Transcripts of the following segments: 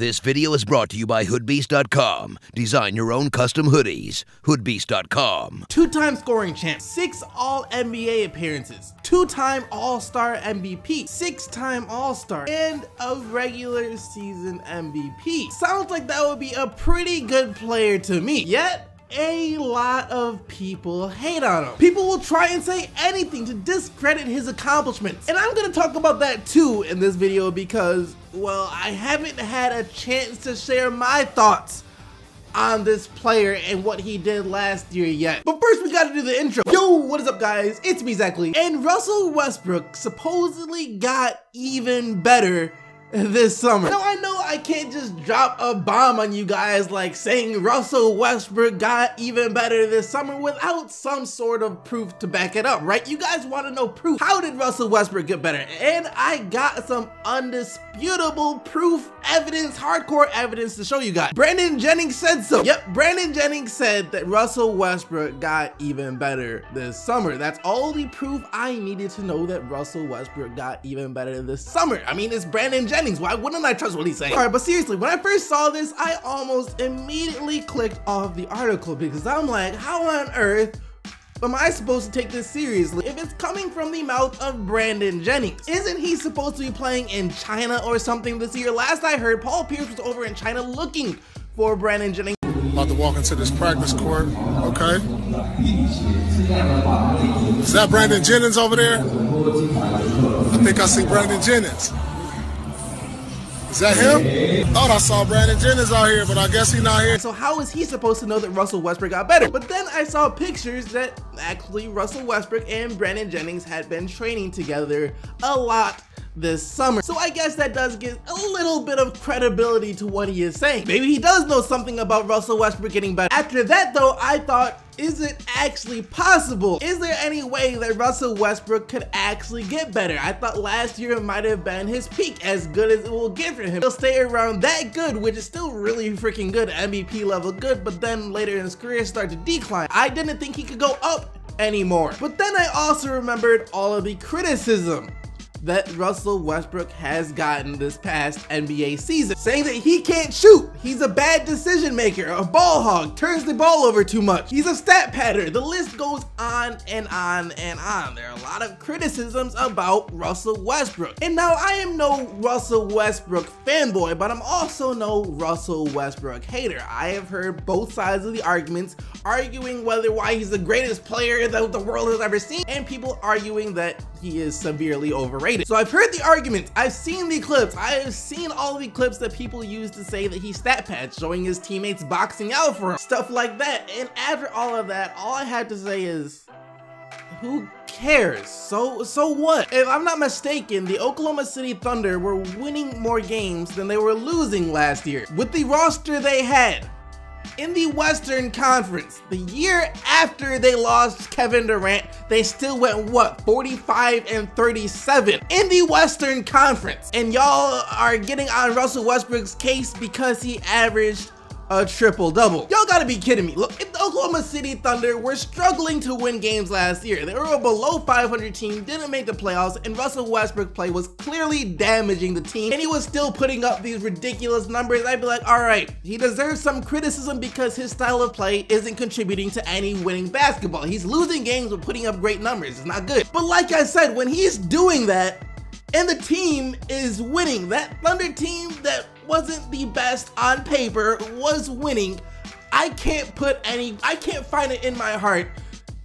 This video is brought to you by hoodbeast.com. Design your own custom hoodies. hoodbeast.com. Two-time scoring champ, 6 All-NBA appearances, 2-time All-Star MVP, 6-time All-Star, and a regular season MVP. Sounds like that would be a pretty good player to me. Yet, a lot of people hate on him. People will try and say anything to discredit his accomplishments. And I'm gonna talk about that too in this video because, well, I haven't had a chance to share my thoughts on this player and what he did last year yet. But first we gotta do the intro. Yo, what is up guys? It's me, Zachary. And Russell Westbrook supposedly got even better this summer. Now I know I can't just drop a bomb on you guys like saying Russell Westbrook got even better this summer without some sort of proof to back it up, right? You guys want to know proof. How did Russell Westbrook get better? And I got some undisputable proof, evidence, hardcore evidence to show you guys. Brandon Jennings said so. Yep, Brandon Jennings said that Russell Westbrook got even better this summer. That's all the proof I needed to know that Russell Westbrook got even better this summer. I mean, it's Brandon Jennings. Why wouldn't I trust what he's saying? All right, but seriously, when I first saw this, I almost immediately clicked off the article because I'm like, how on earth am I supposed to take this seriously if it's coming from the mouth of Brandon Jennings? Isn't he supposed to be playing in China or something this year? Last I heard, Paul Pierce was over in China looking for Brandon Jennings. About to walk into this practice court, okay? Is that Brandon Jennings over there? I think I see Brandon Jennings. Is that him? Thought I saw Brandon Jennings out here, but I guess he's not here. So how is he supposed to know that Russell Westbrook got better? But then I saw pictures that actually Russell Westbrook and Brandon Jennings had been training together a lot this summer. So I guess that does give a little bit of credibility to what he is saying. Maybe he does know something about Russell Westbrook getting better. After that though, I thought, is it actually possible? Is there any way that Russell Westbrook could actually get better? I thought last year might have been his peak, as good as it will get for him. He'll stay around that good, which is still really freaking good, MVP level good, but then later in his career start to decline. I didn't think he could go up anymore. But then I also remembered all of the criticism that Russell Westbrook has gotten this past NBA season, saying that he can't shoot, he's a bad decision maker, a ball hog, turns the ball over too much, he's a stat padder. The list goes on and on and on. There are a lot of criticisms about Russell Westbrook. And now I am no Russell Westbrook fanboy, but I'm also no Russell Westbrook hater. I have heard both sides of the arguments, arguing why he's the greatest player that the world has ever seen, and people arguing that he is severely overrated. So I've heard the arguments, I've seen the clips, I have seen all the clips that people use to say that he's stat pads, showing his teammates boxing out for him, stuff like that. And after all of that, all I had to say is, who cares? So what? If I'm not mistaken, the Oklahoma City Thunder were winning more games than they were losing last year with the roster they had. In the Western Conference, the year after they lost Kevin Durant, they still went, what, 45-37 in the Western Conference. And y'all are getting on Russell Westbrook's case because he averaged a triple-double. Y'all gotta be kidding me. Look, if the Oklahoma City Thunder were struggling to win games last year, they were a below 500 team, didn't make the playoffs, and Russell Westbrook's play was clearly damaging the team, and he was still putting up these ridiculous numbers, I'd be like, all right, he deserves some criticism because his style of play isn't contributing to any winning basketball. He's losing games but putting up great numbers. It's not good. But like I said, when he's doing that, and the team is winning, that Thunder team that wasn't the best on paper was winning, I can't find it in my heart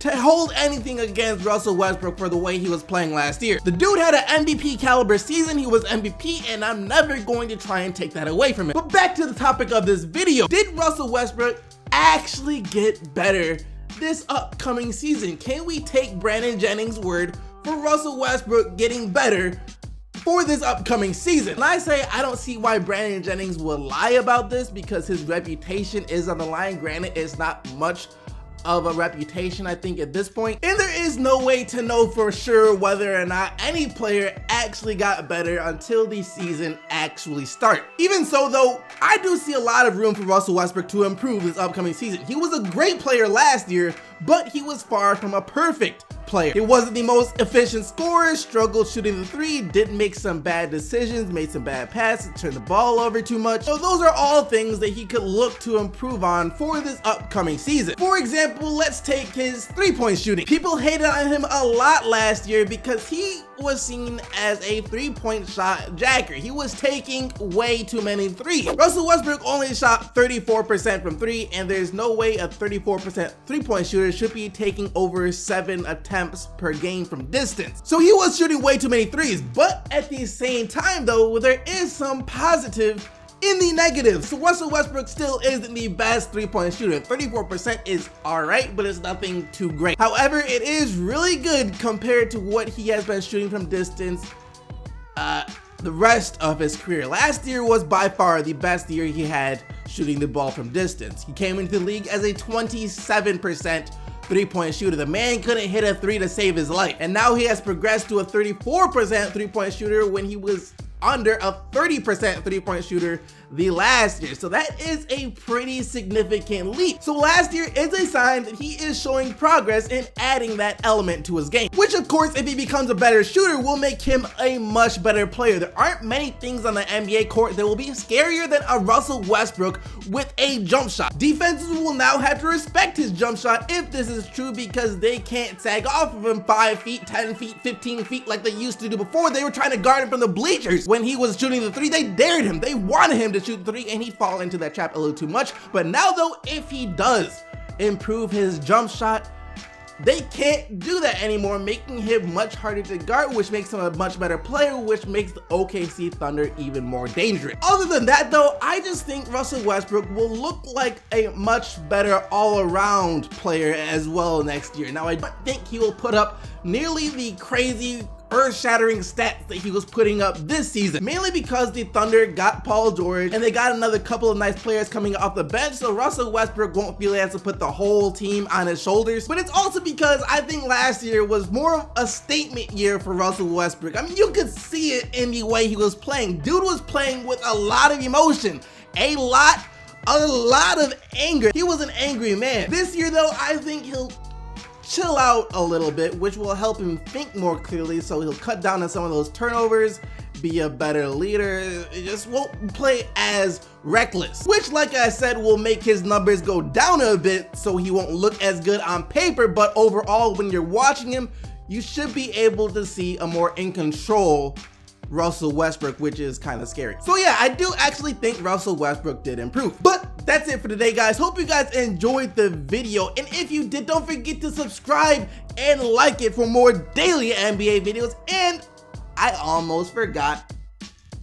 to hold anything against Russell Westbrook for the way he was playing last year. The dude had an MVP caliber season, he was MVP, and I'm never going to try and take that away from him. But back to the topic of this video, did Russell Westbrook actually get better this upcoming season? Can we take Brandon Jennings' word for Russell Westbrook getting better for this upcoming season? And I say I don't see why Brandon Jennings will lie about this because his reputation is on the line. Granted, it's not much of a reputation, I think, at this point, and there is no way to know for sure whether or not any player actually got better until the season actually starts. Even so though, I do see a lot of room for Russell Westbrook to improve this upcoming season. He was a great player last year, but he was far from a perfect player. He wasn't the most efficient scorer, struggled shooting the three, did make some bad decisions, made some bad passes, turned the ball over too much. So those are all things that he could look to improve on for this upcoming season. For example, let's take his three-point shooting. People hated on him a lot last year because he was seen as a three-point shot jacker. He was taking way too many threes. Russell Westbrook only shot 34% from three, and there's no way a 34% three-point shooter should be taking over 7 attempts per game from distance. So he was shooting way too many threes, but at the same time though, there is some positive in the negative. So Russell Westbrook still isn't the best three-point shooter. 34% is alright, but it's nothing too great. However, it is really good compared to what he has been shooting from distance the rest of his career. Last year was by far the best year he had shooting the ball from distance. He came into the league as a 27% three-point shooter. The man couldn't hit a three to save his life. And now he has progressed to a 34% three-point shooter when he was under a 30% three-point shooter the last year. So that is a pretty significant leap. So last year is a sign that he is showing progress in adding that element to his game, which of course, if he becomes a better shooter, will make him a much better player. There aren't many things on the NBA court that will be scarier than a Russell Westbrook with a jump shot. Defenses will now have to respect his jump shot if this is true, because they can't sag off of him 5 feet, 10 feet, 15 feet like they used to do before. They were trying to guard him from the bleachers. When he was shooting the three, they dared him. They wanted him to shoot the three, and he'd fall into that trap a little too much. But now though, if he does improve his jump shot, they can't do that anymore, making him much harder to guard, which makes him a much better player, which makes the OKC Thunder even more dangerous. Other than that though, I just think Russell Westbrook will look like a much better all-around player as well next year. Now, I don't think he will put up nearly the crazy earth-shattering stats that he was putting up this season, mainly because the Thunder got Paul George and they got another couple of nice players coming off the bench, so Russell Westbrook won't feel he has to put the whole team on his shoulders. But it's also because I think last year was more of a statement year for Russell Westbrook. I mean, you could see it in the way he was playing. Dude was playing with a lot of emotion, a lot of anger. He was an angry man. This year though, I think he'll chill out a little bit, which will help him think more clearly, so he'll cut down on some of those turnovers, be a better leader. It just won't play as reckless, which, like I said, will make his numbers go down a bit, so he won't look as good on paper, but overall, when you're watching him, you should be able to see a more in control Russell Westbrook, which is kind of scary. So yeah, I do actually think Russell Westbrook did improve. But that's it for today, guys. Hope you guys enjoyed the video, and if you did, don't forget to subscribe and like it for more daily NBA videos. And I almost forgot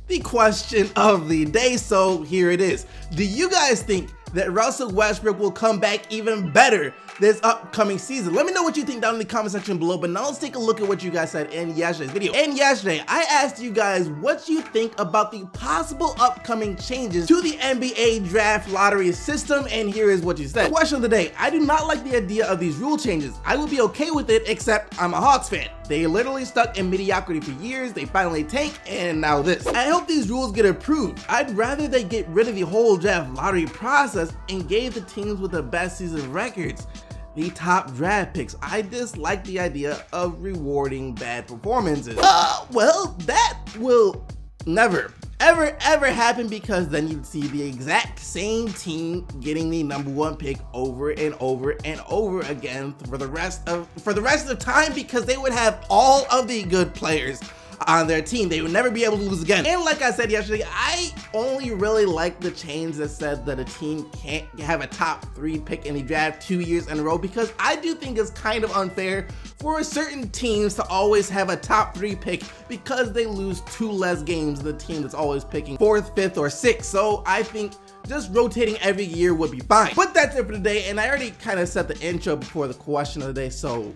the question of the day, so here it is. Do you guys think that Russell Westbrook will come back even better this upcoming season? Let me know what you think down in the comment section below, but now let's take a look at what you guys said in yesterday's video. And yesterday, I asked you guys what you think about the possible upcoming changes to the NBA draft lottery system, and here is what you said. Question of the day: I do not like the idea of these rule changes. I would be okay with it, except I'm a Hawks fan. They literally stuck in mediocrity for years, they finally tanked, and now this. I hope these rules get approved. I'd rather they get rid of the whole draft lottery process and gave the teams with the best season records the top draft picks. I dislike the idea of rewarding bad performances. Well, that will never, ever happen, because then you'd see the exact same team getting the #1 pick over and over and over again for the rest of time, because they would have all of the good players on their team. They would never be able to lose again. And like I said yesterday, I only really like the change that said that a team can't have a top 3 pick in the draft 2 years in a row, because I do think it's kind of unfair for certain teams to always have a top 3 pick, because they lose 2 less games than the team that's always picking 4th, 5th, or 6th. So I think just rotating every year would be fine. But that's it for today, and I already kind of set the intro before the question of the day, so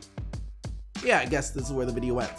yeah, I guess this is where the video ends.